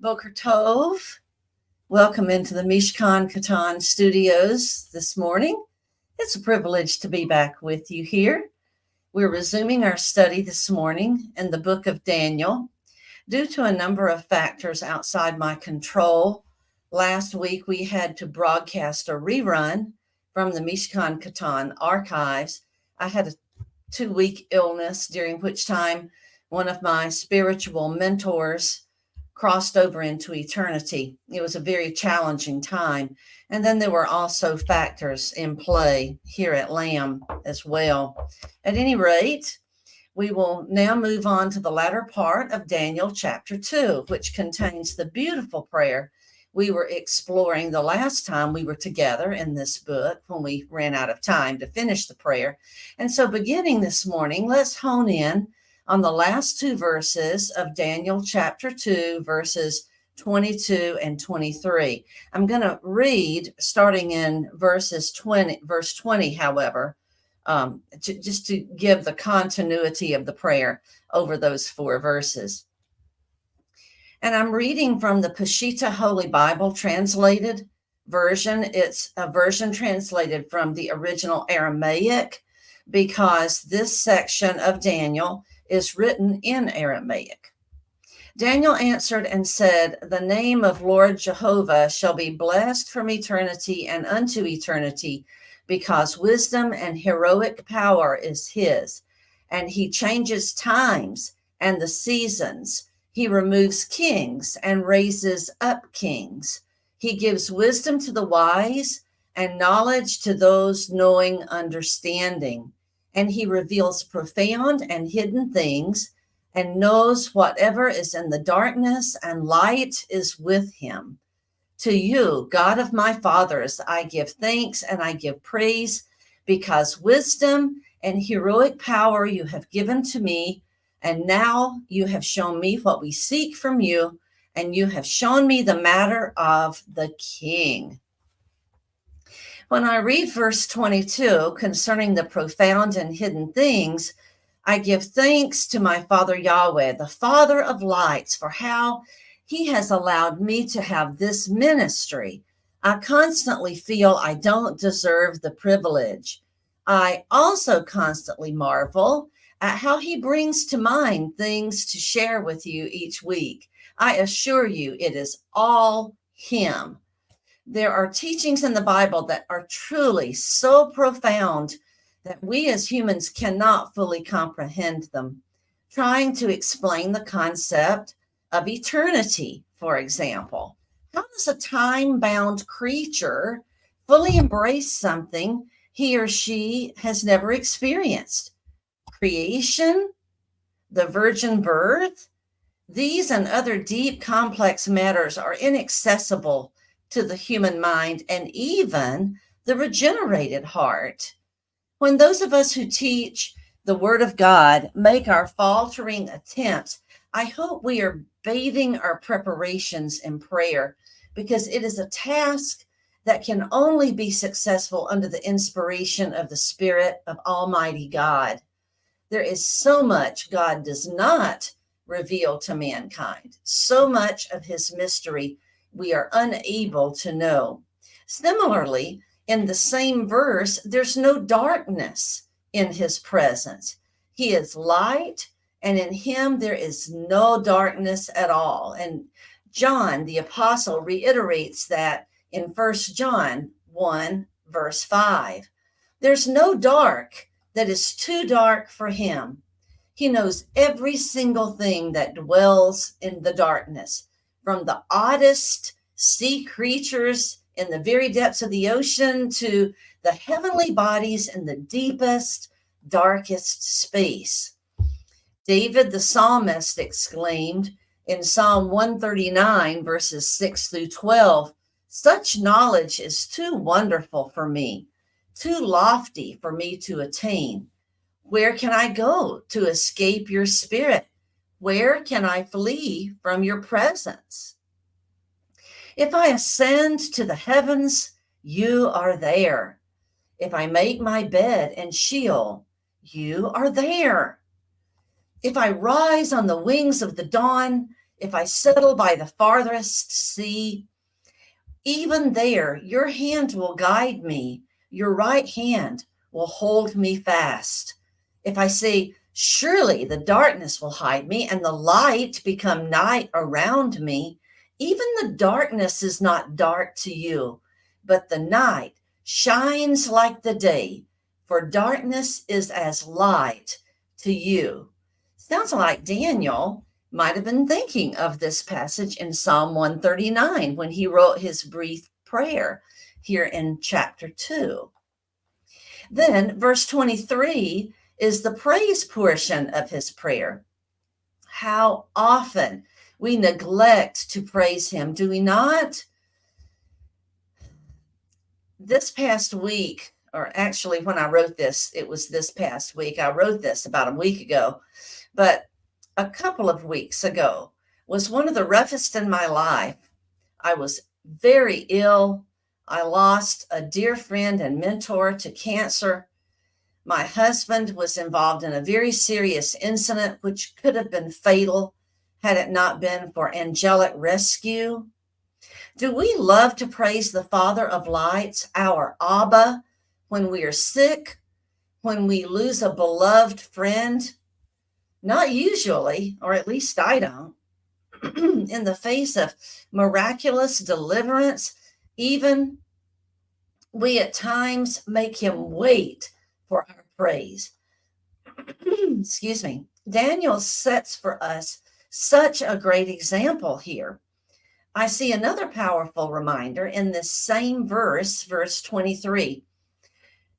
Boker Tov. Welcome into the Mishkan Katan studios this morning. It's a privilege to be back with you here. We're resuming our study this morning in the book of Daniel. Due to a number of factors outside my control, last week we had to broadcast a rerun from the Mishkan Katan archives. I had a 2-week illness during which time one of my spiritual mentors crossed over into eternity. It was a very challenging time. And then there were also factors in play here at Lamb as well. At any rate, we will now move on to the latter part of Daniel chapter 2, which contains the beautiful prayer we were exploring the last time we were together in this book when we ran out of time to finish the prayer. And so beginning this morning, let's hone in on the last 2 verses of Daniel chapter 2, verses 22 and 23. I'm going to read starting in verse 20, however, just to give the continuity of the prayer over those 4 verses. And I'm reading from the Peshitta Holy Bible translated version. It's a version translated from the original Aramaic because this section of Daniel is written in Aramaic. Daniel answered and said, "The name of Lord Jehovah shall be blessed from eternity and unto eternity, because wisdom and heroic power is his. And he changes times and the seasons. He removes kings and raises up kings. He gives wisdom to the wise and knowledge to those knowing understanding. And he reveals profound and hidden things and knows whatever is in the darkness, and light is with him. To you, God of my fathers, I give thanks and I give praise, because wisdom and heroic power you have given to me, and now you have shown me what we seek from you, and you have shown me the matter of the king." When I read verse 22 concerning the profound and hidden things, I give thanks to my Father Yahweh, the Father of lights, for how he has allowed me to have this ministry. I constantly feel I don't deserve the privilege. I also constantly marvel at how he brings to mind things to share with you each week. I assure you it is all him. There are teachings in the Bible that are truly so profound that we as humans cannot fully comprehend them. Trying to explain the concept of eternity, for example. How does a time-bound creature fully embrace something he or she has never experienced? Creation, the virgin birth, these and other deep, complex matters are inaccessible to the human mind and even the regenerated heart. When those of us who teach the Word of God make our faltering attempts, I hope we are bathing our preparations in prayer, because it is a task that can only be successful under the inspiration of the Spirit of Almighty God. There is so much God does not reveal to mankind, so much of his mystery we are unable to know. Similarly, in the same verse, there's no darkness in his presence. He is light, and in him there is no darkness at all. And John, the apostle, reiterates that in 1 John 1, verse 5. There's no dark that is too dark for him. He knows every single thing that dwells in the darkness, from the oddest sea creatures in the very depths of the ocean to the heavenly bodies in the deepest, darkest space. David the psalmist exclaimed in Psalm 139, verses 6 through 12, "Such knowledge is too wonderful for me, too lofty for me to attain. Where can I go to escape your spirit? Where can I flee from your presence? If I ascend to the heavens, you are there. If I make my bed in Sheol, you are there. If I rise on the wings of the dawn, if I settle by the farthest sea, even there your hand will guide me, your right hand will hold me fast. If I say, surely the darkness will hide me and the light become night around me, even the darkness is not dark to you, but the night shines like the day, for darkness is as light to you. Sounds like Daniel might have been thinking of this passage in Psalm 139 when he wrote his brief prayer here in chapter 2. Then verse 23 is the praise portion of his prayer. How often we neglect to praise him, do we not? This past week, or actually when I wrote this, it was this past week. I wrote this about a week ago, but a couple of weeks ago was one of the roughest in my life. I was very ill. I lost a dear friend and mentor to cancer. My husband was involved in a very serious incident, which could have been fatal had it not been for angelic rescue. Do we love to praise the Father of lights, our Abba, when we are sick, when we lose a beloved friend? Not usually, or at least I don't. In the face of miraculous deliverance, even we at times make him wait for our praise. Excuse me. Daniel sets for us such a great example here. I see another powerful reminder in this same verse, verse 23.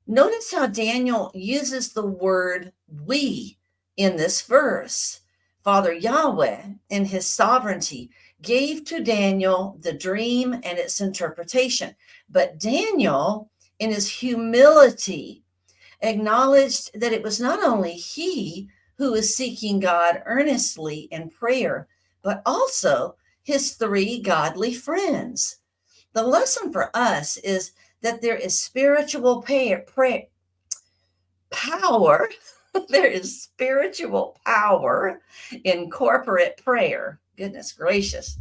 Notice how Daniel uses the word we in this verse. Father Yahweh, in his sovereignty, gave to Daniel the dream and its interpretation. But Daniel, in his humility, acknowledged that it was not only he who was seeking God earnestly in prayer, but also his three godly friends. The lesson for us is that there is spiritual power. There is spiritual power in corporate prayer. Goodness gracious.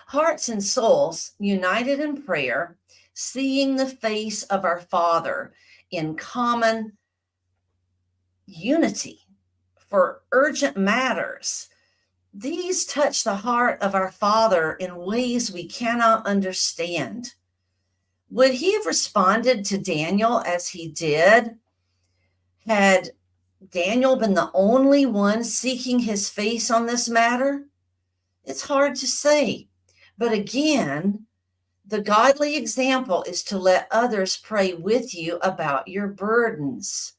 Hearts and souls united in prayer, seeing the face of our Father in common unity for urgent matters. These touch the heart of our Father in ways we cannot understand. Would he have responded to Daniel as he did had Daniel been the only one seeking his face on this matter? It's hard to say. But again, the godly example is to let others pray with you about your burdens.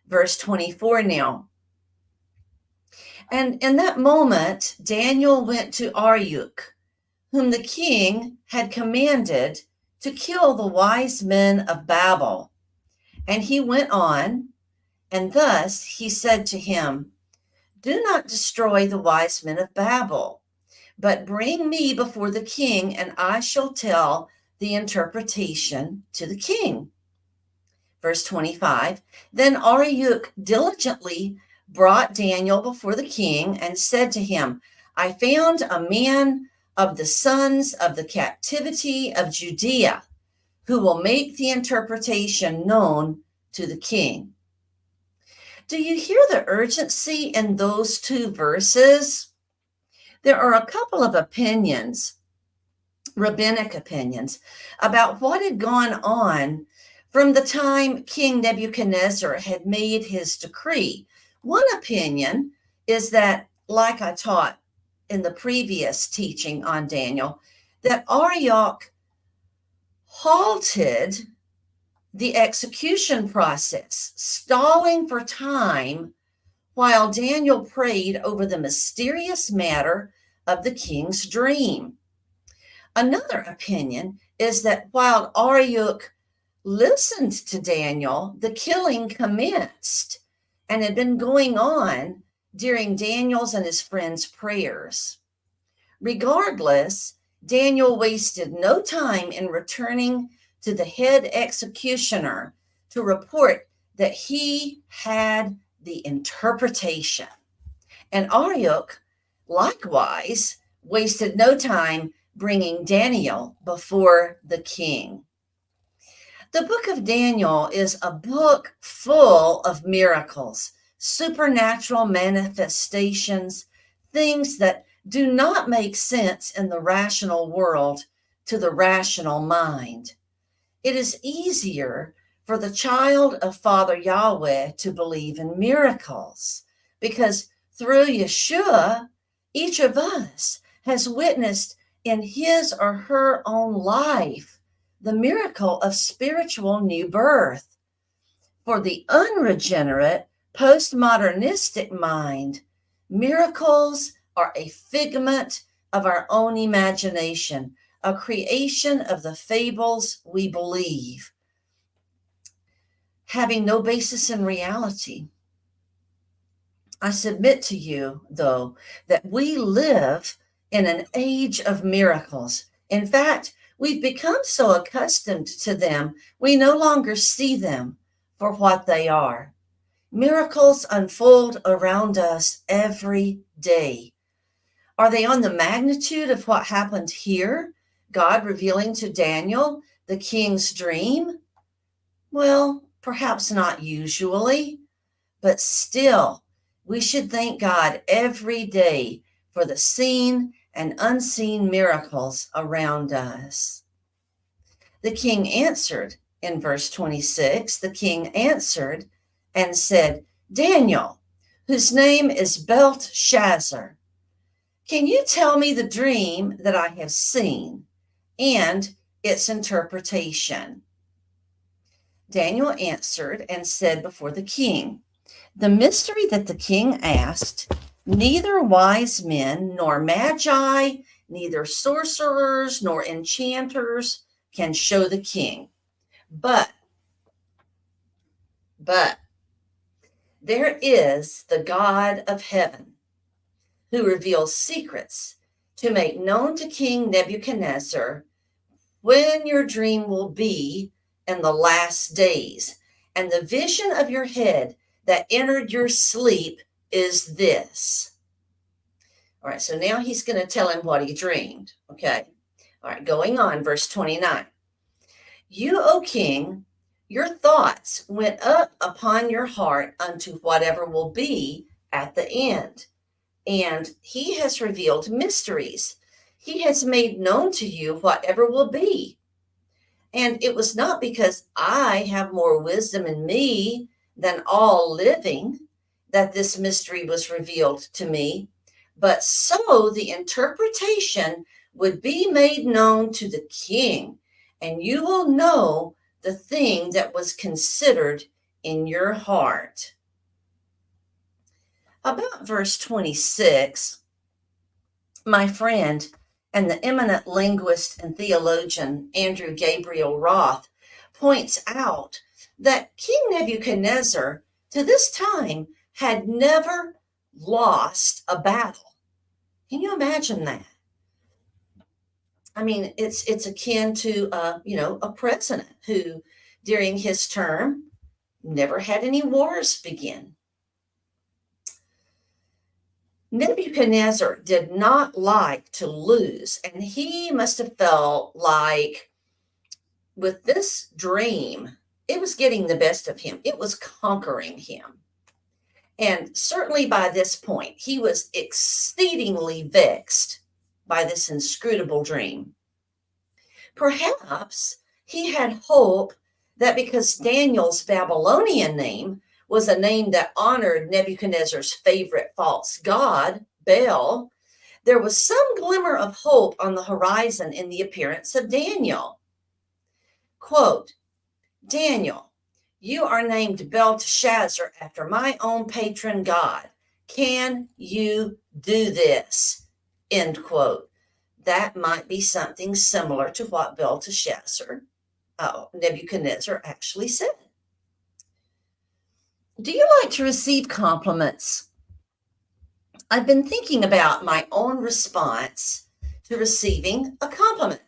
Verse 24 now. And in that moment, Daniel went to Arioch, whom the king had commanded to kill the wise men of Babel. And he went on, and thus he said to him, do not destroy the wise men of Babel, but bring me before the king, and I shall tell the interpretation to the king. Verse 25, then Arioch diligently brought Daniel before the king and said to him, I found a man of the sons of the captivity of Judea who will make the interpretation known to the king. Do you hear the urgency in those two verses? There are a couple of opinions, rabbinic opinions, about what had gone on from the time King Nebuchadnezzar had made his decree. One opinion is that, like I taught in the previous teaching on Daniel, that Arioch halted the execution process, stalling for time while Daniel prayed over the mysterious matter of the king's dream. Another opinion is that while Arioch listened to Daniel, the killing commenced and had been going on during Daniel's and his friends' prayers. Regardless, Daniel wasted no time in returning to the head executioner to report that he had the interpretation. And Arioch likewise wasted no time bringing Daniel before the king. The book of Daniel is a book full of miracles, supernatural manifestations, things that do not make sense in the rational world to the rational mind. It is easier for the child of Father Yahweh to believe in miracles because through Yeshua, each of us has witnessed in his or her own life the miracle of spiritual new birth. For the unregenerate, postmodernistic mind, miracles are a figment of our own imagination, a creation of the fables we believe, having no basis in reality. I submit to you, though, that we live in an age of miracles. In fact, we've become so accustomed to them, we no longer see them for what they are. Miracles unfold around us every day. Are they on the magnitude of what happened here? God revealing to Daniel the king's dream? Well, perhaps not usually, but still, we should thank God every day for the seen and unseen miracles around us. The king answered in verse 26, the king answered and said, Daniel, whose name is Belteshazzar, can you tell me the dream that I have seen and its interpretation? Daniel answered and said before the king, the mystery that the king asked, neither wise men nor magi, neither sorcerers nor enchanters can show the king. But there is the God of heaven who reveals secrets to make known to King Nebuchadnezzar when your dream will be in the last days. And the vision of your head that entered your sleep is this. All right, so now he's going to tell him what he dreamed. Okay. All right, going on, verse 29. You, O king, your thoughts went up upon your heart unto whatever will be at the end. And he has revealed mysteries. He has made known to you whatever will be. And it was not because I have more wisdom in me than all living that this mystery was revealed to me, but so the interpretation would be made known to the king, and you will know the thing that was considered in your heart. About verse 26, my friend and the eminent linguist and theologian Andrew Gabriel Roth points out that King Nebuchadnezzar to this time had never lost a battle. Can you imagine that? I mean, it's akin to a president who during his term never had any wars begin. Nebuchadnezzar did not like to lose, and he must have felt like with this dream, it was getting the best of him. It was conquering him. And certainly by this point, he was exceedingly vexed by this inscrutable dream. Perhaps he had hope that because Daniel's Babylonian name was a name that honored Nebuchadnezzar's favorite false god, Baal, there was some glimmer of hope on the horizon in the appearance of Daniel. Quote, Daniel, you are named Belteshazzar after my own patron god. Can you do this? End quote. That might be something similar to what Nebuchadnezzar actually said. Do you like to receive compliments? I've been thinking about my own response to receiving a compliment.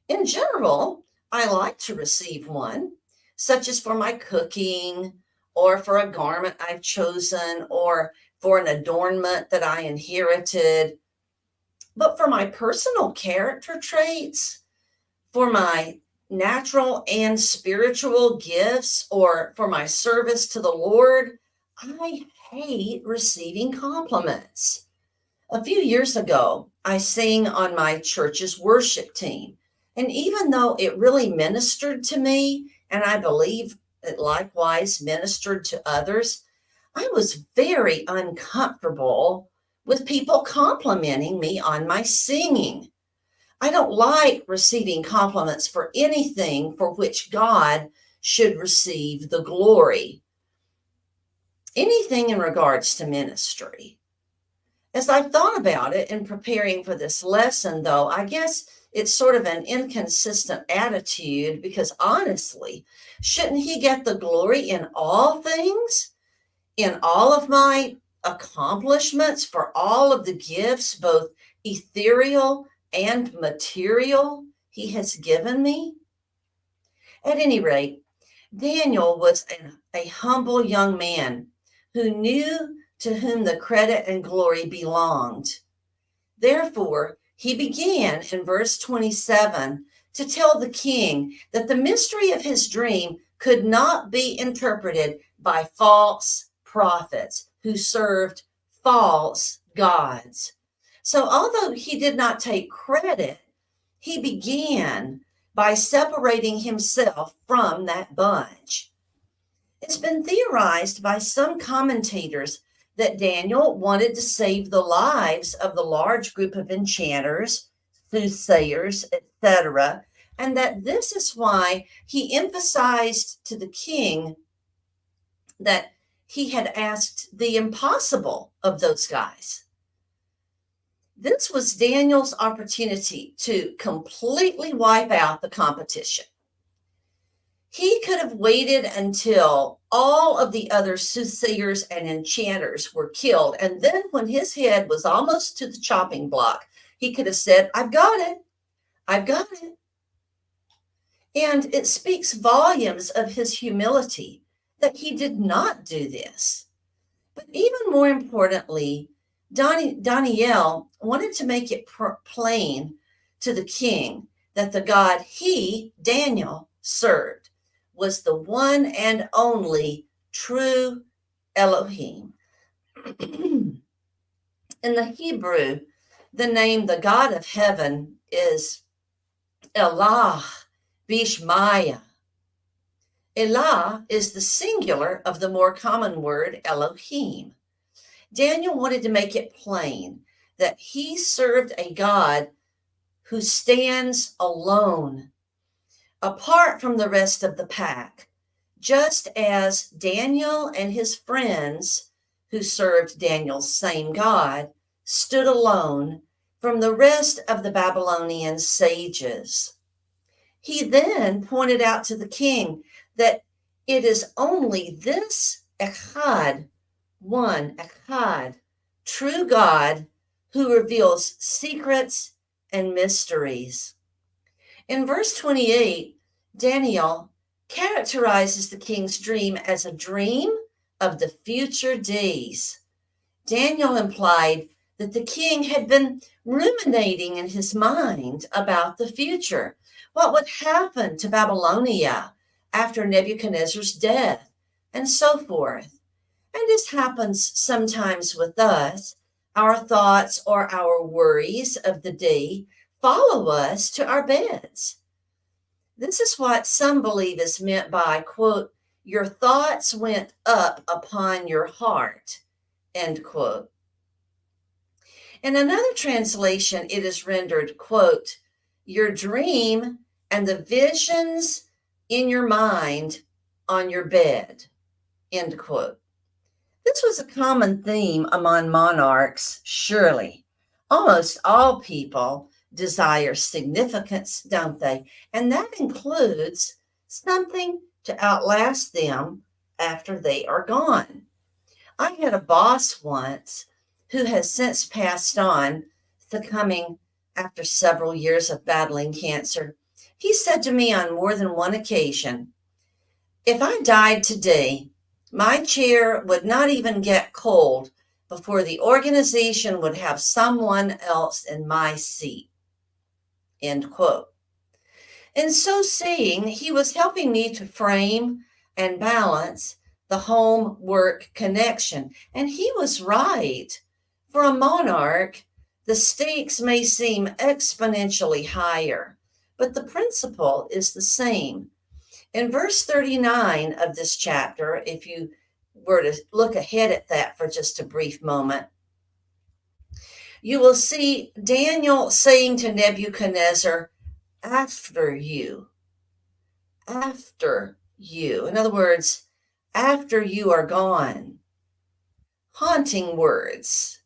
In general, I like to receive one, such as for my cooking, or for a garment I've chosen, or for an adornment that I inherited, But for my personal character traits, for my natural and spiritual gifts, or for my service to the Lord, I hate receiving compliments. A few years ago, I sang on my church's worship team. And even though it really ministered to me, and I believe it likewise ministered to others, I was very uncomfortable with people complimenting me on my singing. I don't like receiving compliments for anything for which God should receive the glory. Anything in regards to ministry. As I've thought about it in preparing for this lesson, though, I guess it's sort of an inconsistent attitude because honestly, shouldn't he get the glory in all things? In all of my accomplishments, for all of the gifts, both ethereal and material, he has given me? At any rate, Daniel was a humble young man who knew to whom the credit and glory belonged. Therefore, he began in verse 27 to tell the king that the mystery of his dream could not be interpreted by false prophets who served false gods. So, although he did not take credit, he began by separating himself from that bunch. It's been theorized by some commentators that Daniel wanted to save the lives of the large group of enchanters, soothsayers, etc., and that this is why he emphasized to the king that he had asked the impossible of those guys. This was Daniel's opportunity to completely wipe out the competition. He could have waited until all of the other soothsayers and enchanters were killed. And then when his head was almost to the chopping block, he could have said, I've got it. I've got it. And it speaks volumes of his humility that he did not do this. But even more importantly, Daniel wanted to make it plain to the king that the God he, Daniel, served was the one and only true Elohim. In the Hebrew, the name, the God of heaven, is Elah Bishmaya. Elah is the singular of the more common word Elohim. Daniel wanted to make it plain that he served a God who stands alone, apart from the rest of the pack, just as Daniel and his friends who served Daniel's same God stood alone from the rest of the Babylonian sages. He then pointed out to the king that it is only this Echad, one Echad, true God who reveals secrets and mysteries. In verse 28, Daniel characterizes the king's dream as a dream of the future days. Daniel implied that the king had been ruminating in his mind about the future, what would happen to Babylonia after Nebuchadnezzar's death, and so forth. And this happens sometimes with us. Our thoughts or our worries of the day follow us to our beds. This is what some believe is meant by, quote, your thoughts went up upon your heart, end quote. In another translation, it is rendered, quote, your dream and the visions in your mind on your bed, end quote. This was a common theme among monarchs, surely. Almost all people desire significance, don't they? And that includes something to outlast them after they are gone. I had a boss once who has since passed on, succumbing after several years of battling cancer. He said to me on more than one occasion, if I died today, my chair would not even get cold before the organization would have someone else in my seat. End quote. In so saying, he was helping me to frame and balance the home-work connection. And he was right. For a monarch, the stakes may seem exponentially higher, but the principle is the same. In verse 39 of this chapter, if you were to look ahead at that for just a brief moment, you will see Daniel saying to Nebuchadnezzar, after you. In other words, after you are gone. Haunting words.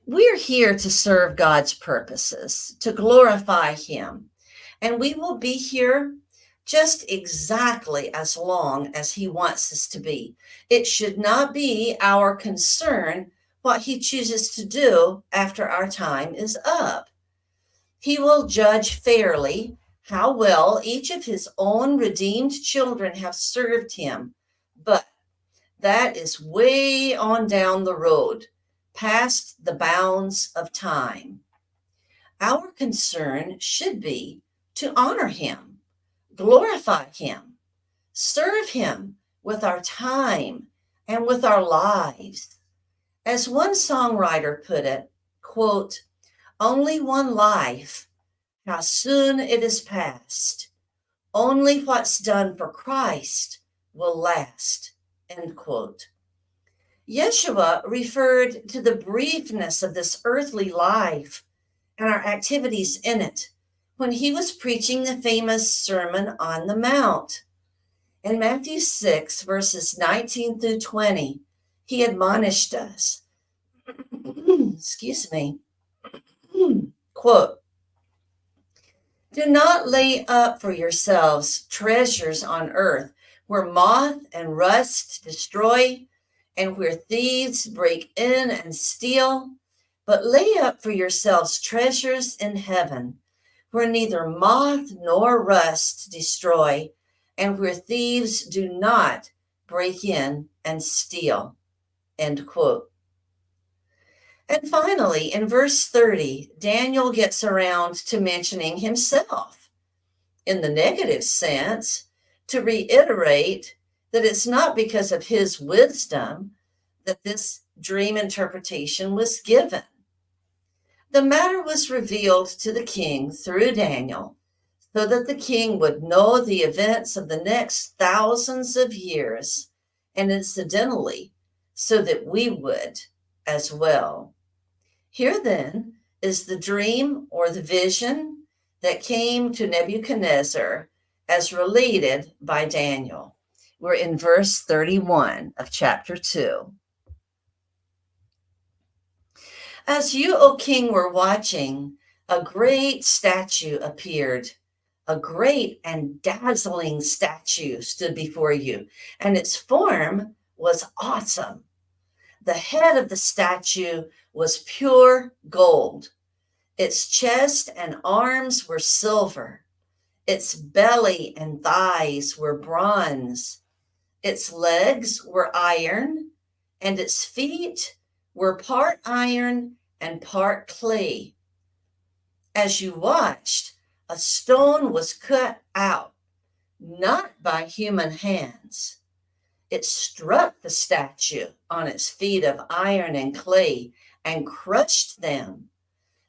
We're here to serve God's purposes, to glorify him, and we will be here just exactly as long as he wants us to be. It should not be our concern what he chooses to do after our time is up. He will judge fairly how well each of his own redeemed children have served him, but that is way on down the road, past the bounds of time. Our concern should be to honor him, glorify him, serve him with our time and with our lives. As one songwriter put it, quote, only one life, how soon it is past. Only what's done for Christ will last, end quote. Yeshua referred to the briefness of this earthly life and our activities in it when he was preaching the famous Sermon on the Mount. In Matthew 6, verses 19 through 20, he admonished us, excuse me, quote, do not lay up for yourselves treasures on earth where moth and rust destroy and where thieves break in and steal, but lay up for yourselves treasures in heaven where neither moth nor rust destroy and where thieves do not break in and steal, end quote. And finally, in verse 30, Daniel gets around to mentioning himself in the negative sense to reiterate that it's not because of his wisdom that this dream interpretation was given. The matter was revealed to the king through Daniel so that the king would know the events of the next thousands of years, and incidentally, so that we would as well. Here then is the dream or the vision that came to Nebuchadnezzar as related by Daniel. We're in verse 31 of chapter 2. As you, O king, were watching, a great statue appeared. A great and dazzling statue stood before you, and its form was awesome. The head of the statue was pure gold. Its chest and arms were silver. Its belly and thighs were bronze. Its legs were iron, and its feet were part iron and part clay. As you watched, a stone was cut out, not by human hands. It struck the statue on its feet of iron and clay and crushed them.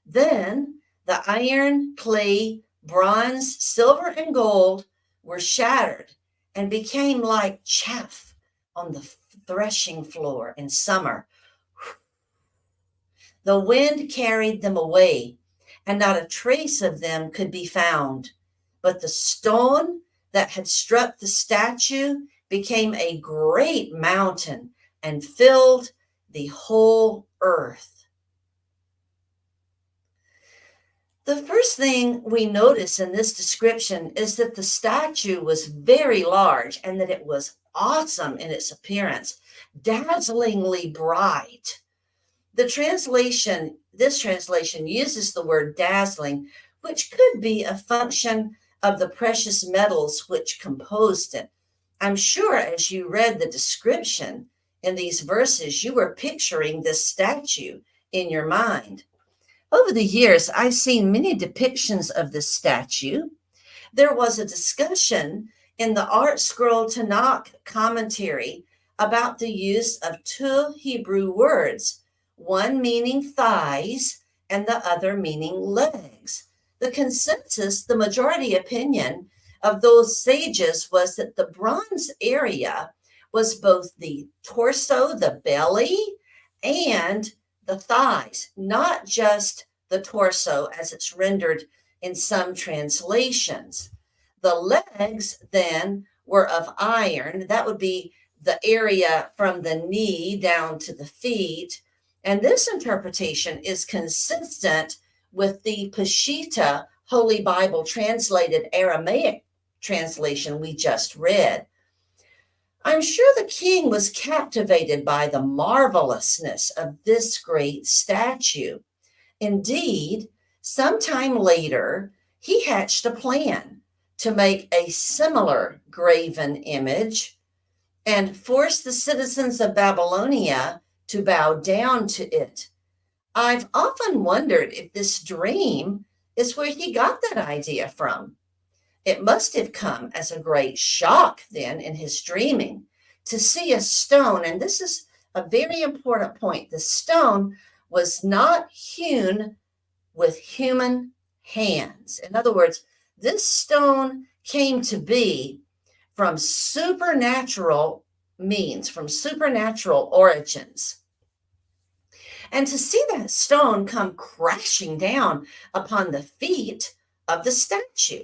Then the iron, clay, bronze, silver, and gold were shattered and became like chaff on the threshing floor in summer. The wind carried them away, and not a trace of them could be found. But the stone that had struck the statue became a great mountain and filled the whole earth. The first thing we notice in this description is that the statue was very large and that it was awesome in its appearance, dazzlingly bright. This translation uses the word dazzling, which could be a function of the precious metals which composed it. I'm sure as you read the description in these verses, you were picturing this statue in your mind. Over the years, I've seen many depictions of this statue. There was a discussion in the Art Scroll Tanakh commentary about the use of two Hebrew words, one meaning thighs and the other meaning legs. The consensus, the majority opinion of those sages was that the bronze area was both the torso, the belly, and the thighs, not just the torso as it's rendered in some translations. The legs then were of iron. That would be the area from the knee down to the feet. And this interpretation is consistent with the Peshitta Holy Bible translated Aramaic translation we just read. I'm sure the king was captivated by the marvelousness of this great statue. Indeed, sometime later, he hatched a plan to make a similar graven image and force the citizens of Babylonia to bow down to it. I've often wondered if this dream is where he got that idea from. It must have come as a great shock then in his dreaming to see a stone, and this is a very important point. The stone was not hewn with human hands. In other words, this stone came to be from supernatural means, from supernatural origins. And to see that stone come crashing down upon the feet of the statue.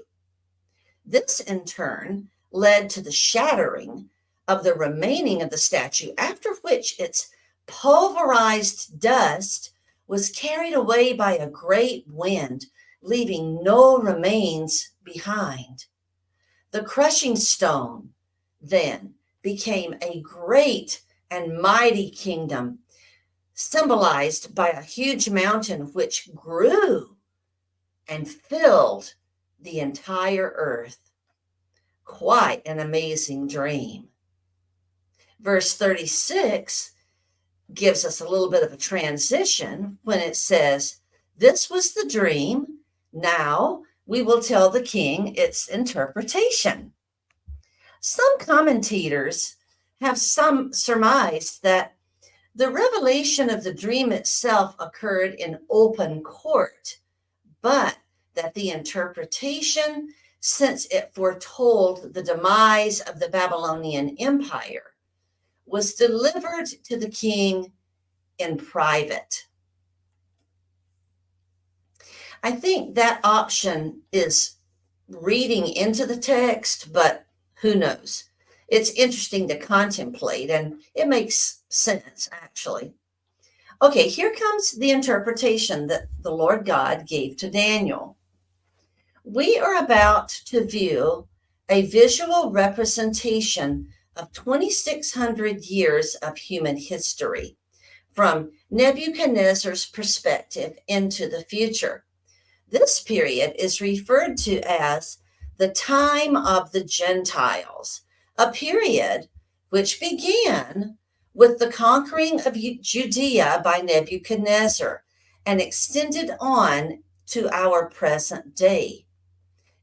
This, in turn, led to the shattering of the remaining of the statue, after which its pulverized dust was carried away by a great wind, leaving no remains behind. The crushing stone then became a great and mighty kingdom, symbolized by a huge mountain which grew and filled the entire earth. Quite an amazing dream. Verse 36 gives us a little bit of a transition when it says, "This was the dream. Now we will tell the king its interpretation." Some commentators have surmised that the revelation of the dream itself occurred in open court, but that the interpretation, since it foretold the demise of the Babylonian Empire, was delivered to the king in private. I think that option is reading into the text, but who knows? It's interesting to contemplate, and it makes sense, actually. Okay, here comes the interpretation that the Lord God gave to Daniel. We are about to view a visual representation of 2,600 years of human history from Nebuchadnezzar's perspective into the future. This period is referred to as the time of the Gentiles, a period which began with the conquering of Judea by Nebuchadnezzar and extended on to our present day.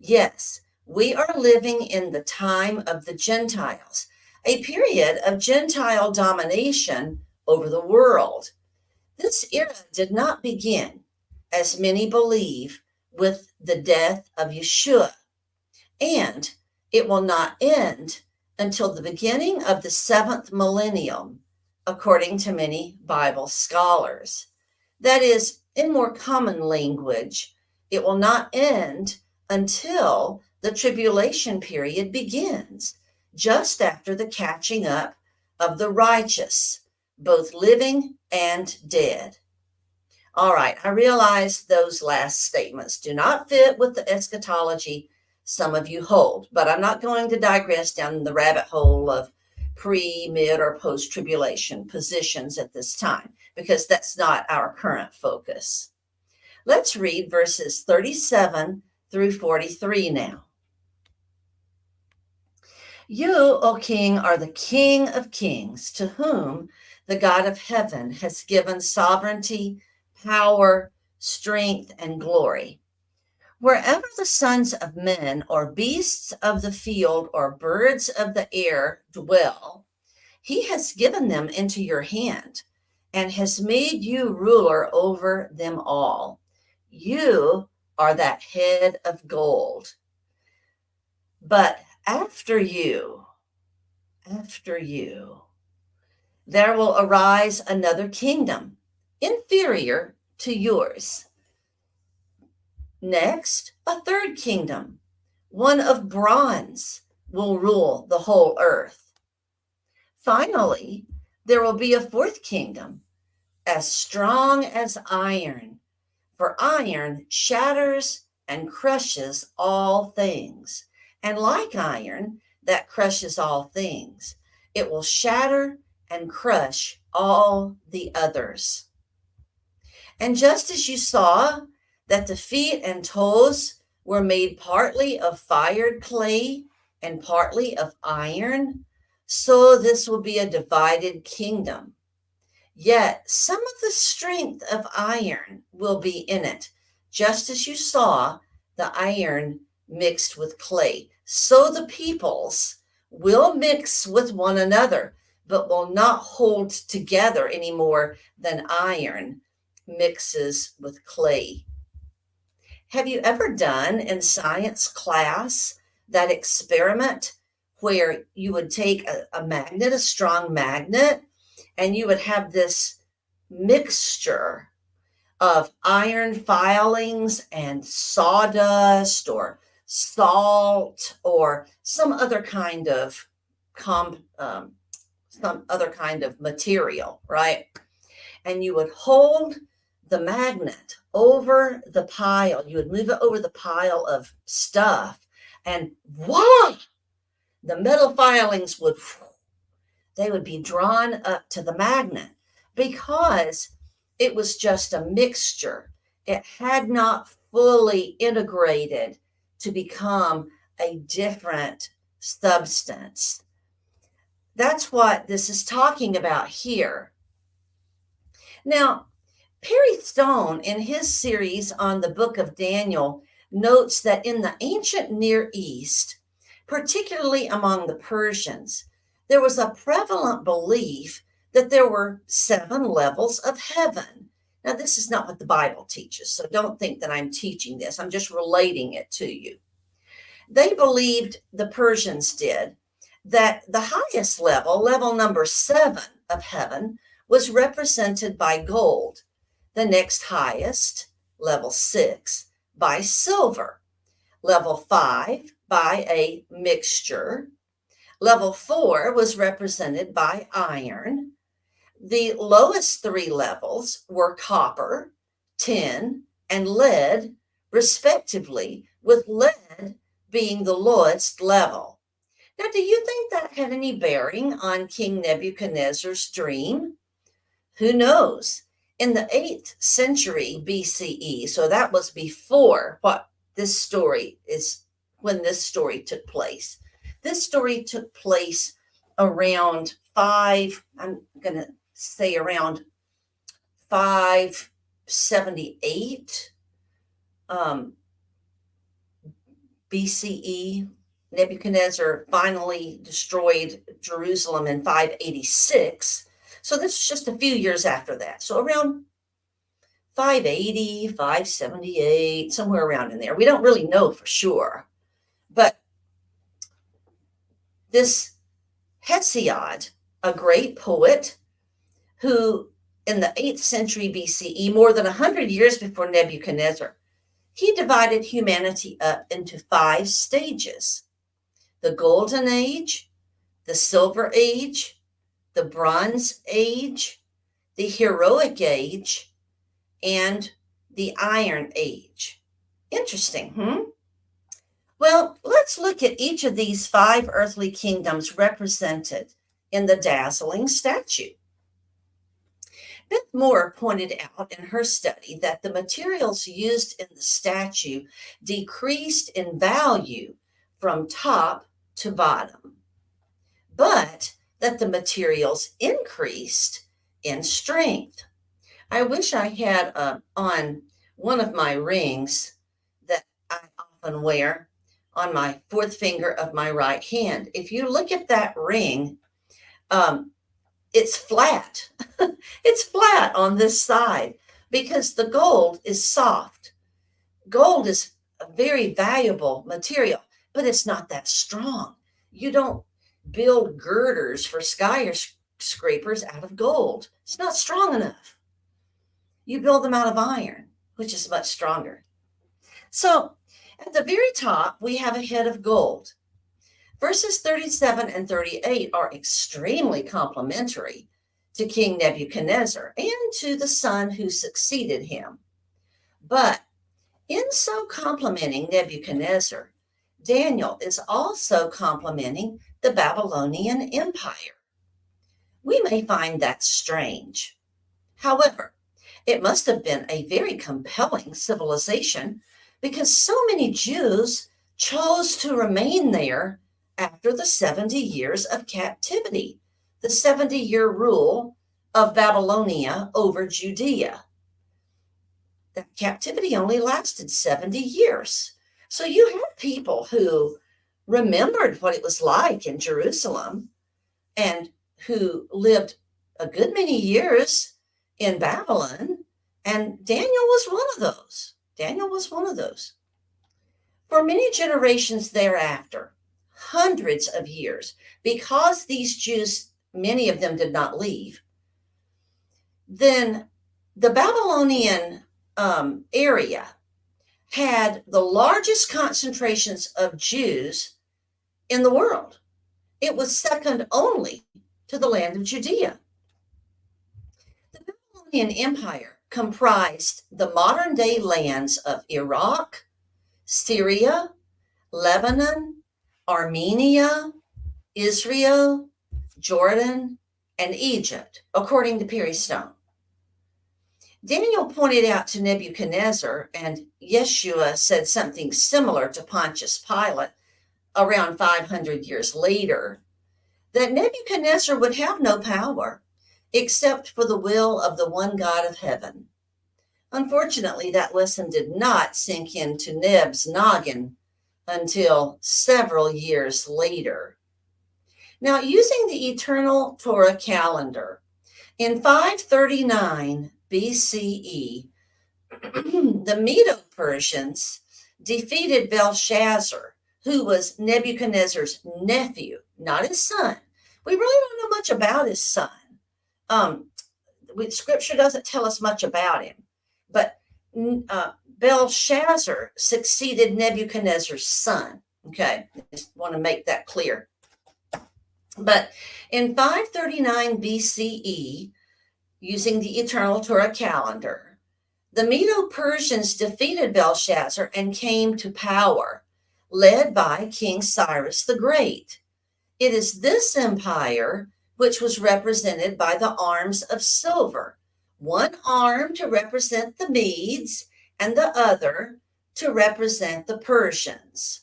Yes, we are living in the time of the Gentiles, a period of Gentile domination over the world. This era did not begin, as many believe, with the death of Yeshua, and it will not end until the beginning of the 7th millennium, according to many Bible scholars. That is, in more common language, it will not end until the tribulation period begins, just after the catching up of the righteous, both living and dead. All right, I realize those last statements do not fit with the eschatology some of you hold, but I'm not going to digress down the rabbit hole of pre, mid, or post-tribulation positions at this time, because that's not our current focus. Let's read verses 37 through 43 now. You, O king, are the King of kings, to whom the God of heaven has given sovereignty, power, strength, and glory. Wherever the sons of men or beasts of the field or birds of the air dwell, he has given them into your hand and has made you ruler over them all. You are that head of gold. But after you, there will arise another kingdom, inferior to yours. Next, a third kingdom, one of bronze, will rule the whole earth. Finally, there will be a fourth kingdom, as strong as iron, for iron shatters and crushes all things. And like iron that crushes all things, it will shatter and crush all the others. And just as you saw that the feet and toes were made partly of fired clay and partly of iron, so this will be a divided kingdom. Yet some of the strength of iron will be in it, just as you saw the iron mixed with clay. So the peoples will mix with one another, but will not hold together any more than iron mixes with clay. Have you ever done in science class that experiment where you would take a magnet, a strong magnet, and you would have this mixture of iron filings and sawdust or salt or some other kind of material, right? And you would hold the magnet over the pile. You would move it over the pile of stuff, and voila, the metal filings would be drawn up to the magnet because it was just a mixture. It had not fully integrated to become a different substance. That's what this is talking about here. Now, Perry Stone, in his series on the book of Daniel, notes that in the ancient Near East, particularly among the Persians, there was a prevalent belief that there were 7 levels of heaven. Now, this is not what the Bible teaches, so don't think that I'm teaching this. I'm just relating it to you. They believed, the Persians did, that the highest level, level number 7 of heaven, was represented by gold. The next highest, level 6, by silver. Level 5 by a mixture. Level 4 was represented by iron. The lowest 3 levels were copper, tin, and lead, respectively, with lead being the lowest level. Now, do you think that had any bearing on King Nebuchadnezzar's dream? Who knows? In the 8th century BCE, so that was before what this story is, when this story took place. This story took place around around 578 BCE. Nebuchadnezzar finally destroyed Jerusalem in 586. So this is just a few years after that. So around 580, 578, somewhere around in there. We don't really know for sure. But this Hesiod, a great poet who in the 8th century BCE, more than 100 years before Nebuchadnezzar, he divided humanity up into 5 stages: the Golden Age, the Silver Age, the Bronze Age, the Heroic Age, and the Iron Age. Interesting, Well, let's look at each of these 5 earthly kingdoms represented in the dazzling statue. Beth Moore pointed out in her study that the materials used in the statue decreased in value from top to bottom. but that the materials increased in strength. I wish I had on one of my rings that I often wear on my fourth finger of my right hand. If you look at that ring, it's flat. It's flat on this side because the gold is soft. Gold is a very valuable material, but it's not that strong. You don't build girders for skyscrapers out of gold. It's not strong enough. You build them out of iron, which is much stronger. So at the very top, we have a head of gold. Verses 37 and 38 are extremely complimentary to King Nebuchadnezzar and to the son who succeeded him. But in so complimenting Nebuchadnezzar, Daniel is also complimenting the Babylonian Empire. We may find that strange. However, it must have been a very compelling civilization because so many Jews chose to remain there after the 70 years of captivity, the 70-year rule of Babylonia over Judea. That captivity only lasted 70 years. So you had people who remembered what it was like in Jerusalem and who lived a good many years in Babylon, and Daniel was one of those. Daniel was one of those. For many generations thereafter, hundreds of years, because these Jews, many of them did not leave, then the Babylonian area had the largest concentrations of Jews in the world. It was second only to the land of Judea. The Babylonian Empire comprised the modern-day lands of Iraq, Syria, Lebanon, Armenia, Israel, Jordan, and Egypt, according to Perry Stone. Daniel pointed out to Nebuchadnezzar, and Yeshua said something similar to Pontius Pilate around 500 years later, that Nebuchadnezzar would have no power except for the will of the one God of heaven. Unfortunately, that lesson did not sink into Neb's noggin until several years later. Now, using the eternal Torah calendar, in 539 BCE, the Medo-Persians defeated Belshazzar, who was Nebuchadnezzar's nephew, not his son. We really don't know much about his son. Scripture doesn't tell us much about him, but Belshazzar succeeded Nebuchadnezzar's son. Okay, I just want to make that clear. But in 539 BCE, using the eternal Torah calendar, the Medo-Persians defeated Belshazzar and came to power, led by King Cyrus the Great. It is this empire which was represented by the arms of silver, one arm to represent the Medes and the other to represent the Persians.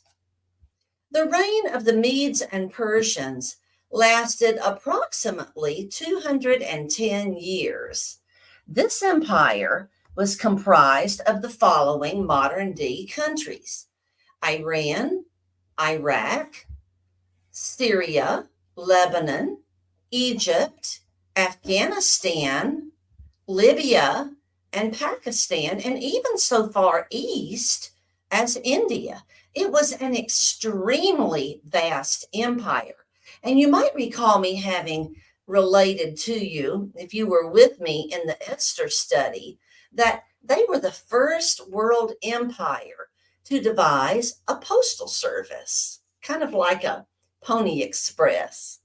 The reign of the Medes and Persians lasted approximately 210 years. This empire was comprised of the following modern-day countries: Iran, Iraq, Syria, Lebanon, Egypt, Afghanistan, Libya, and Pakistan, and even so far east as India. It was an extremely vast empire. And you might recall me having related to you, if you were with me in the Esther study, that they were the first world empire to devise a postal service, kind of like a Pony Express.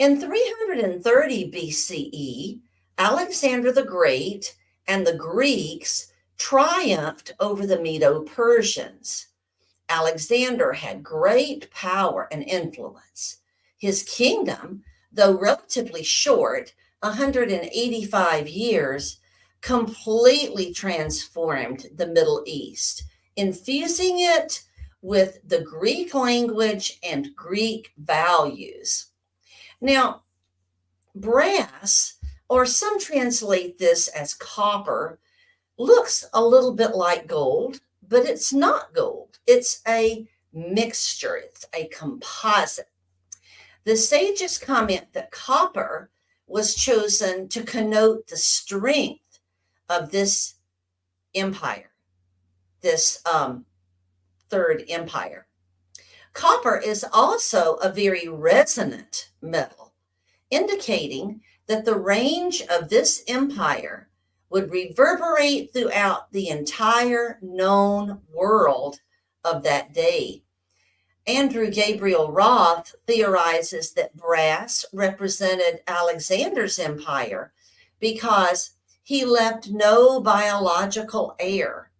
In 330 BCE, Alexander the Great and the Greeks triumphed over the Medo-Persians. Alexander had great power and influence. His kingdom, though relatively short, 185 years, completely transformed the Middle East, infusing it with the Greek language and Greek values. Now, brass, or some translate this as copper, looks a little bit like gold, but it's not gold. It's a mixture, it's a composite. The sages comment that copper was chosen to connote the strength of this empire, this third empire. Copper is also a very resonant metal, indicating that the range of this empire would reverberate throughout the entire known world of that day. Andrew Gabriel Roth theorizes that brass represented Alexander's empire because he left no biological heir.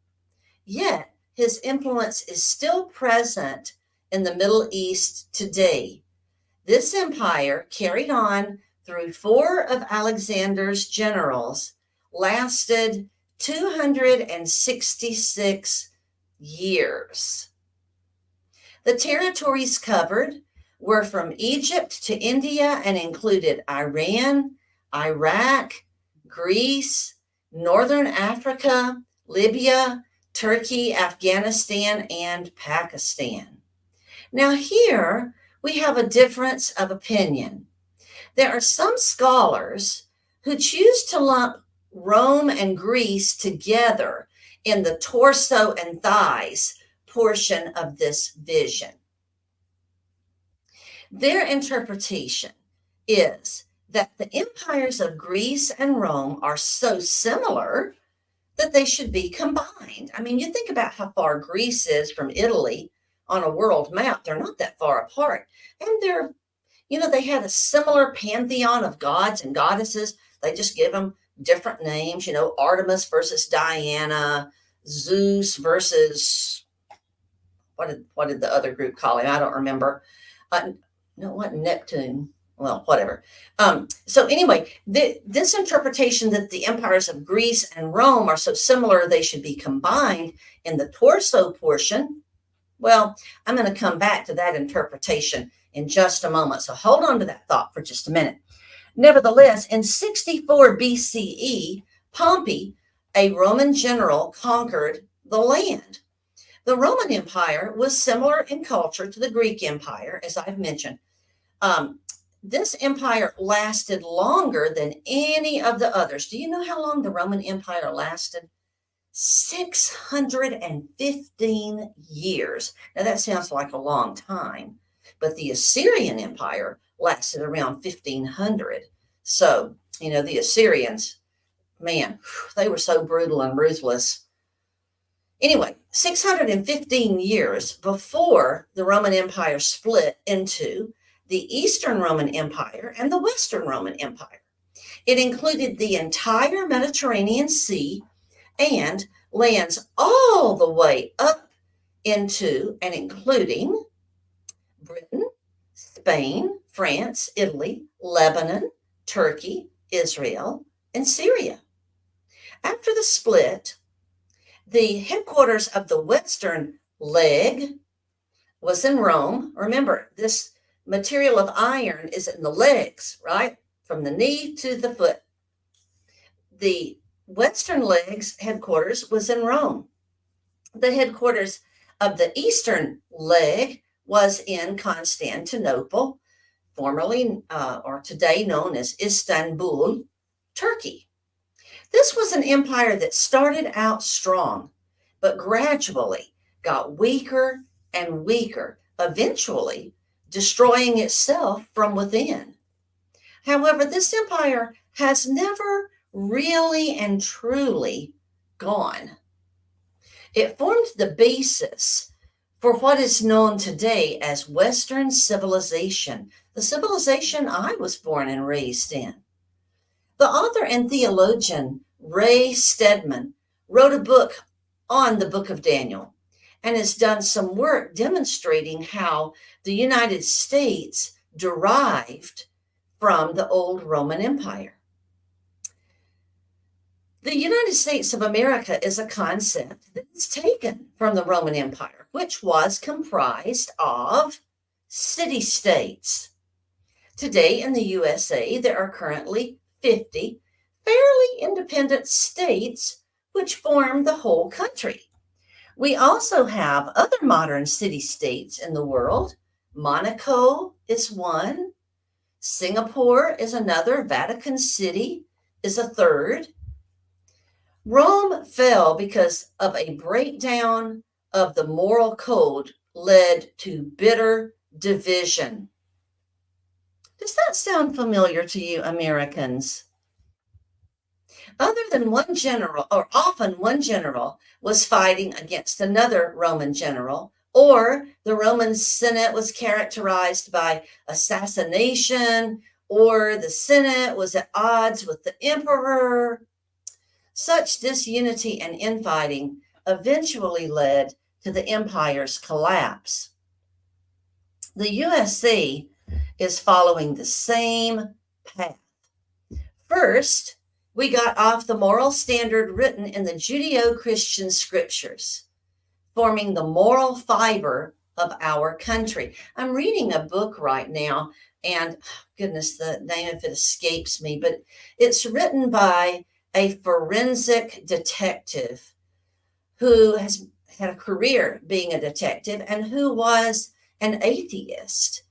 Yet his influence is still present in the Middle East today. This empire, carried on through 4 of Alexander's generals, lasted 266 years. The territories covered were from Egypt to India and included Iran, Iraq, Greece, Northern Africa, Libya, Turkey, Afghanistan, and Pakistan. Now here we have a difference of opinion. There are some scholars who choose to lump Rome and Greece together in the torso and thighs portion of this vision. Their interpretation is that the empires of Greece and Rome are so similar that they should be combined. I mean, you think about how far Greece is from Italy on a world map. They're not that far apart. And they had a similar pantheon of gods and goddesses. They just give them different names, Artemis versus Diana, Zeus versus, what did the other group call him? I don't remember. Neptune. Well, whatever. So anyway, this interpretation that the empires of Greece and Rome are so similar they should be combined in the torso portion, well, I'm going to come back to that interpretation in just a moment. So hold on to that thought for just a minute. Nevertheless, in 64 BCE, Pompey, a Roman general, conquered the land. The Roman Empire was similar in culture to the Greek Empire, as I've mentioned. This empire lasted longer than any of the others. Do you know how long the Roman Empire lasted? 615 years. Now that sounds like a long time, but the Assyrian Empire lasted around 1500. So, the Assyrians, man, they were so brutal and ruthless. Anyway, 615 years before the Roman Empire split into the Eastern Roman Empire and the Western Roman Empire. It included the entire Mediterranean Sea and lands all the way up into and including Britain, Spain, France, Italy, Lebanon, Turkey, Israel, and Syria. After the split, the headquarters of the Western leg was in Rome. Remember, this material of iron is in the legs, right? From the knee to the foot. The Western leg's headquarters was in Rome. The headquarters of the Eastern leg was in Constantinople, formerly or today known as Istanbul, Turkey. This was an empire that started out strong, but gradually got weaker and weaker, eventually destroying itself from within. However, this empire has never really and truly gone. It formed the basis for what is known today as Western civilization, the civilization I was born and raised in. The author and theologian Ray Stedman wrote a book on the book of Daniel and has done some work demonstrating how the United States derived from the old Roman Empire. The United States of America is a concept that's taken from the Roman Empire. which was comprised of city-states. Today in the USA, there are currently 50 fairly independent states which form the whole country. We also have other modern city-states in the world. Monaco is one. Singapore is another. Vatican City is a third. Rome fell because of a breakdown of the moral code led to bitter division. Does that sound familiar to you, Americans? Other than one general, or often one general, was fighting against another Roman general, or the Roman Senate was characterized by assassination, or the Senate was at odds with the emperor. Such disunity and infighting eventually led to the empire's collapse. The USA is following the same path. First, we got off the moral standard written in the Judeo-Christian scriptures, forming the moral fiber of our country. I'm reading a book right now, and goodness, the name of it escapes me, but it's written by a forensic detective who has had a career being a detective and who was an atheist.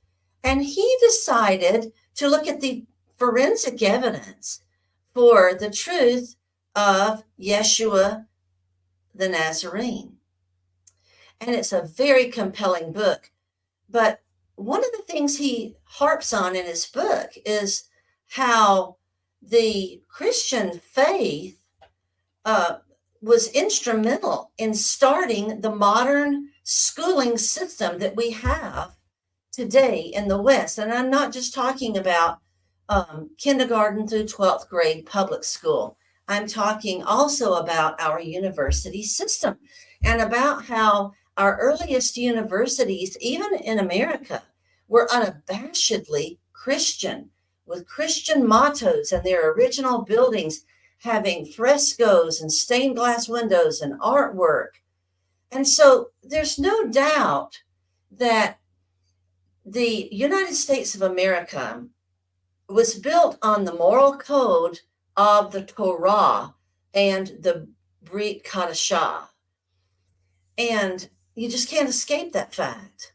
And he decided to look at the forensic evidence for the truth of Yeshua the Nazarene. And it's a very compelling book. But one of the things he harps on in his book is how the Christian faith was instrumental in starting the modern schooling system that we have today in the West. And I'm not just talking about kindergarten through 12th grade public school. I'm talking also about our university system and about how our earliest universities, even in America, were unabashedly Christian, with Christian mottos and their original buildings having frescoes and stained glass windows and artwork. And so there's no doubt that the United States of America was built on the moral code of the Torah and the Brit Chadasha. And you just can't escape that fact.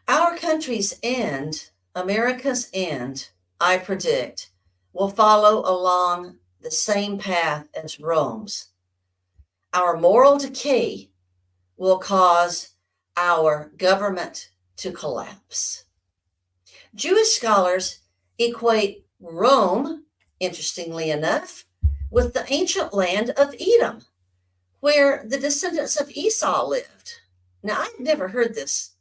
Our country's end, America's end, I predict, will follow along the same path as Rome's. Our moral decay will cause our government to collapse. Jewish scholars equate Rome, interestingly enough, with the ancient land of Edom, where the descendants of Esau lived. Now, I've never heard this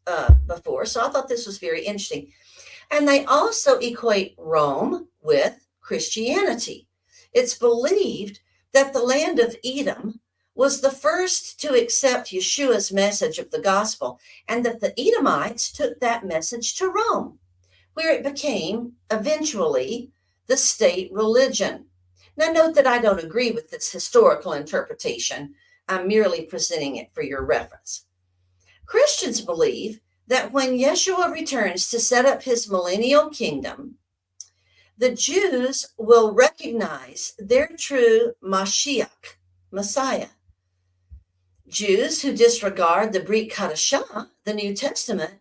before, so I thought this was very interesting. And they also equate Rome with Christianity. It's believed that the land of Edom was the first to accept Yeshua's message of the gospel, and that the Edomites took that message to Rome, where it became eventually the state religion. Now, note that I don't agree with this historical interpretation. I'm merely presenting it for your reference. Christians believe that when Yeshua returns to set up his millennial kingdom, the Jews will recognize their true Mashiach, Messiah. Jews who disregard the Brit Chadasha, the New Testament,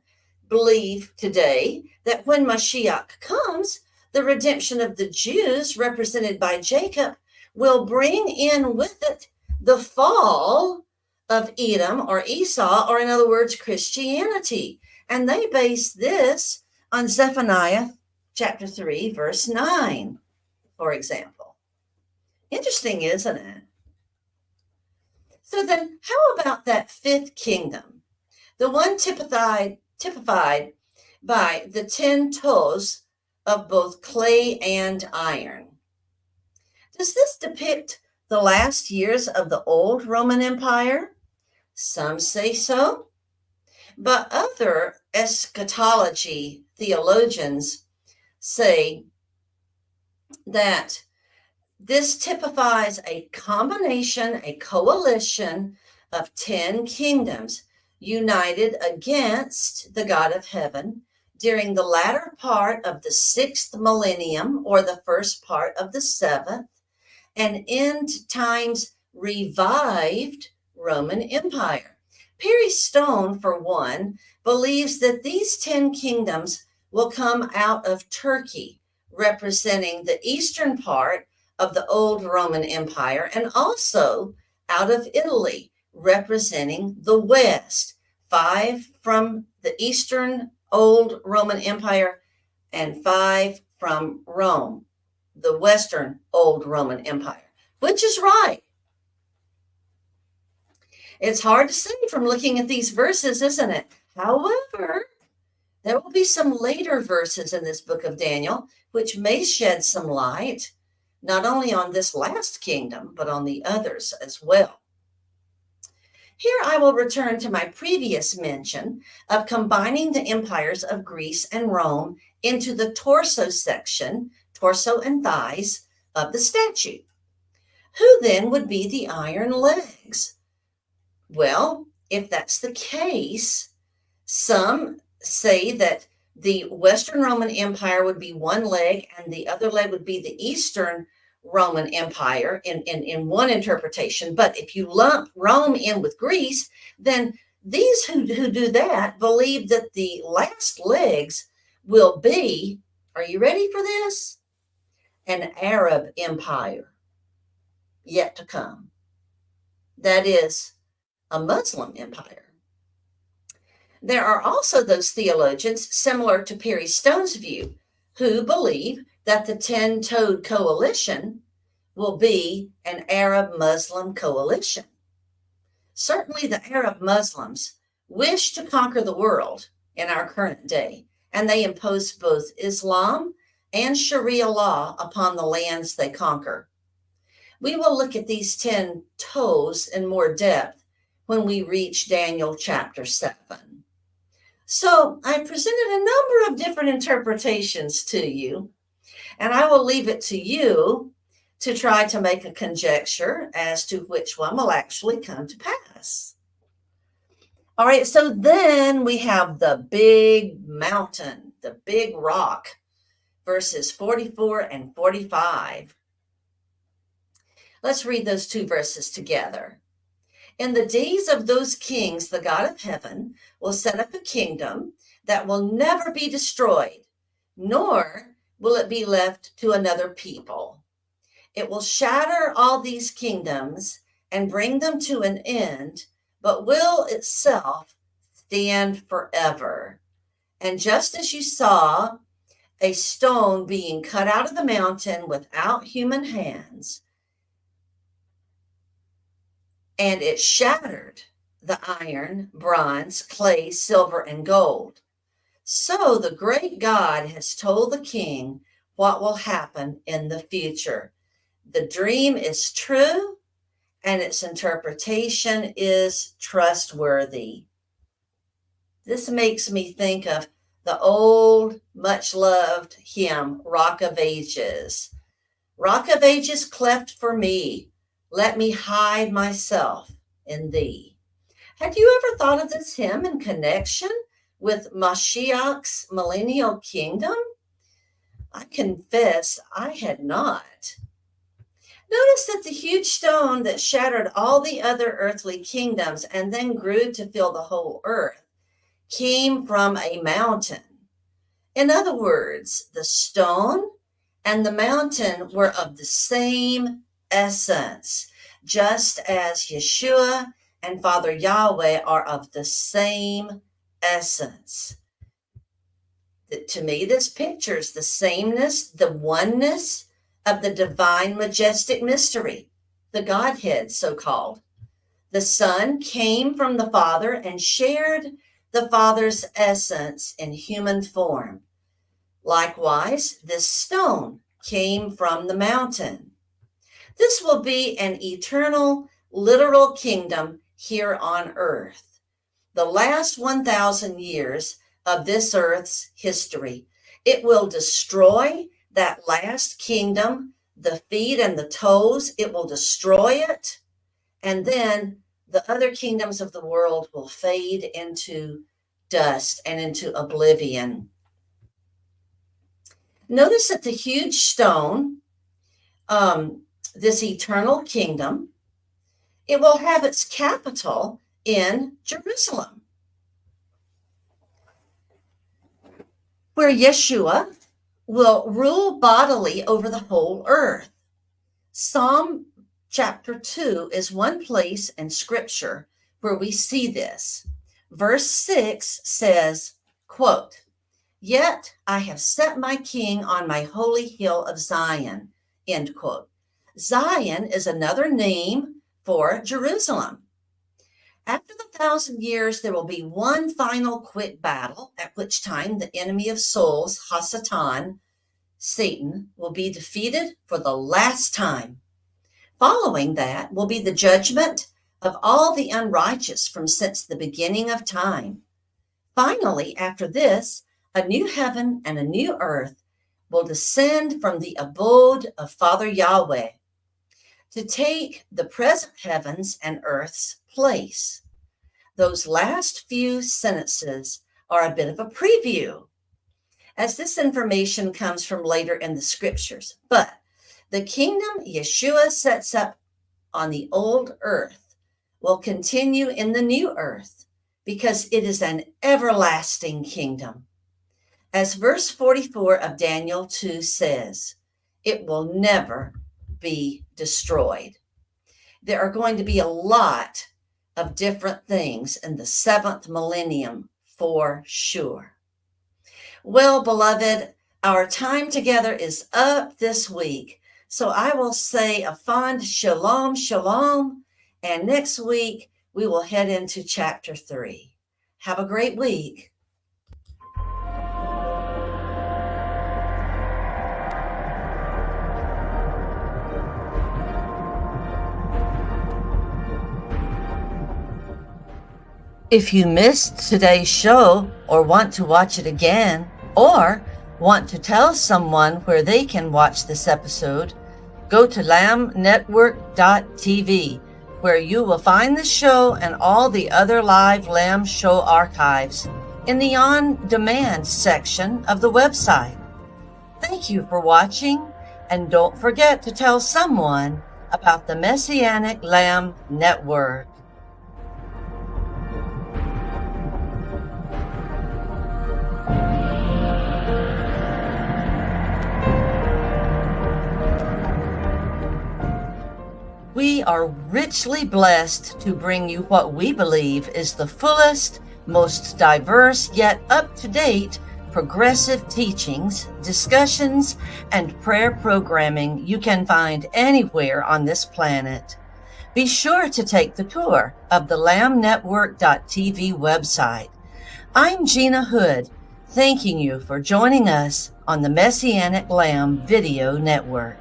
believe today that when Mashiach comes, the redemption of the Jews, represented by Jacob, will bring in with it the fall of Edom or Esau, or in other words, Christianity. And they base this on Zephaniah chapter 3, verse 9, for example. Interesting, isn't it? So then, how about that fifth kingdom, the one typified by the 10 toes of both clay and iron? Does this depict the last years of the old Roman Empire? Some say so, but other eschatology theologians say that this typifies a combination, a coalition of 10 kingdoms united against the God of heaven during the latter part of the 6th millennium or the first part of the 7th, an end times revived Roman Empire. Perry Stone, for one, believes that these 10 kingdoms will come out of Turkey, representing the eastern part of the old Roman Empire, and also out of Italy, representing the west. 5 from the eastern old Roman Empire and 5 from Rome, the western old Roman Empire. Which is right? It's hard to see from looking at these verses, isn't it? However, there will be some later verses in this book of Daniel which may shed some light not only on this last kingdom, but on the others as well. Here I will return to my previous mention of combining the empires of Greece and Rome into the torso section, torso and thighs, of the statue. Who then would be the iron legs? Well, if that's the case, some say that the Western Roman Empire would be one leg and the other leg would be the Eastern Roman Empire in one interpretation. But if you lump Rome in with Greece, then these who do that believe that the last legs will be, are you ready for this? An Arab empire yet to come. That is a Muslim empire. There are also those theologians, similar to Perry Stone's view, who believe that the 10-toed coalition will be an Arab-Muslim coalition. Certainly the Arab Muslims wish to conquer the world in our current day, and they impose both Islam and Sharia law upon the lands they conquer. We will look at these 10 toes in more depth when we reach Daniel chapter 7. So I presented a number of different interpretations to you, and I will leave it to you to try to make a conjecture as to which one will actually come to pass. All right, so then we have the big mountain, the big rock, verses 44 and 45. Let's read those two verses together. In the days of those kings, the God of heaven will set up a kingdom that will never be destroyed, nor will it be left to another people. It will shatter all these kingdoms and bring them to an end, but will itself stand forever. And just as you saw a stone being cut out of the mountain without human hands, and it shattered the iron, bronze, clay, silver, and gold, so the great God has told the king what will happen in the future. The dream is true, and its interpretation is trustworthy. This makes me think of the old, much-loved hymn, Rock of Ages. Rock of Ages, cleft for me, let me hide myself in thee. Had you ever thought of this hymn in connection with Mashiach's millennial kingdom? I confess I had not. Notice that the huge stone that shattered all the other earthly kingdoms and then grew to fill the whole earth came from a mountain. In other words, the stone and the mountain were of the same essence, just as Yeshua and Father Yahweh are of the same essence. To me, this pictures the sameness, the oneness of the divine majestic mystery, the Godhead so-called. The Son came from the Father and shared the Father's essence in human form. Likewise, this stone came from the mountain. This will be an eternal, literal kingdom here on earth. The last 1,000 years of this earth's history, it will destroy that last kingdom, the feet and the toes. It will destroy it. And then the other kingdoms of the world will fade into dust and into oblivion. Notice that the huge stone, this eternal kingdom, it will have its capital in Jerusalem, where Yeshua will rule bodily over the whole earth. Psalm chapter 2 is one place in Scripture where we see this. Verse 6 says, quote, "Yet I have set my king on my holy hill of Zion," end quote. Zion is another name for Jerusalem. After the 1,000 years, there will be one final quick battle, at which time the enemy of souls, Hasatan, Satan, will be defeated for the last time. Following that will be the judgment of all the unrighteous from since the beginning of time. Finally, after this, a new heaven and a new earth will descend from the abode of Father Yahweh to take the present heavens and earth's place. Those last few sentences are a bit of a preview, as this information comes from later in the Scriptures. But the kingdom Yeshua sets up on the old earth will continue in the new earth, because it is an everlasting kingdom. As verse 44 of Daniel 2 says, it will never be destroyed. There are going to be a lot of different things in the 7th millennium for sure. Well, beloved, our time together is up this week. So I will say a fond shalom, shalom. And next week, we will head into chapter 3. Have a great week. If you missed today's show or want to watch it again, or want to tell someone where they can watch this episode, go to lambnetwork.tv, where you will find the show and all the other live Lamb Show archives in the on-demand section of the website. Thank you for watching, and don't forget to tell someone about the Messianic Lamb Network. We are richly blessed to bring you what we believe is the fullest, most diverse, yet up-to-date progressive teachings, discussions, and prayer programming you can find anywhere on this planet. Be sure to take the tour of the lambnetwork.tv website. I'm Gena Hood, thanking you for joining us on the Messianic Lamb Video Network.